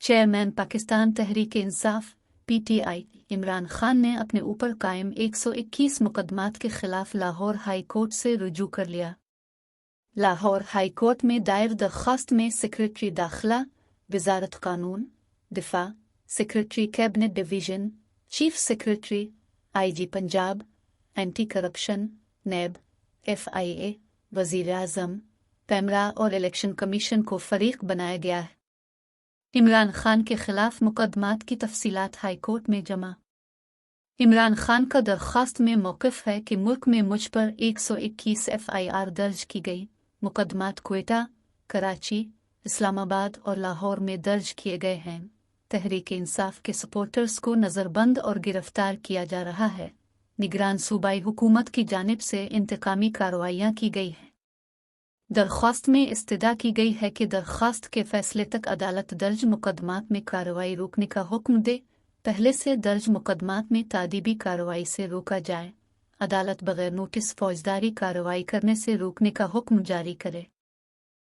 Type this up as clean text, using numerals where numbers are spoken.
Chairman Pakistan Tehreek Insaf PTI Imran Khan نے اپنے اوپر قائم 121 مقدمات کے خلاف لاہور ہائی کورٹ سے رجوع کر لیا۔ لاہور ہائی کورٹ میں دائر درخواست میں سیکریٹری داخلہ، وزارت قانون، دفاع، secretary cabinet division, chief secretary, IG Punjab, anti corruption, NAB, FIA، وزیر اعظم، پیمرا اور الیکشن کمیشن کو فریق بنایا گیا ہے۔ عمران خان کے خلاف مقدمات کی تفصیلات ہائی کورٹ میں جمع۔ عمران خان کا درخواست میں موقف ہے کہ ملک میں مجھ پر 121 FIR درج کی گئی۔ مقدمات کوئٹہ، کراچی، اسلام آباد اور لاہور میں درج کیے گئے ہیں۔ تحریک انصاف کے سپورٹرز کو نظر بند اور گرفتار کیا جا رہا ہے۔ نگران صوبائی حکومت کی جانب سے انتقامی کارروائیاں کی گئی ہیں۔ درخواست میں استدعا کی گئی ہے کہ درخواست کے فیصلے تک عدالت درج مقدمات میں کارروائی روکنے کا حکم دے۔ پہلے سے درج مقدمات میں تادیبی کارروائی سے روکا جائے۔ عدالت بغیر نوٹس فوجداری کارروائی کرنے سے روکنے کا حکم جاری کرے۔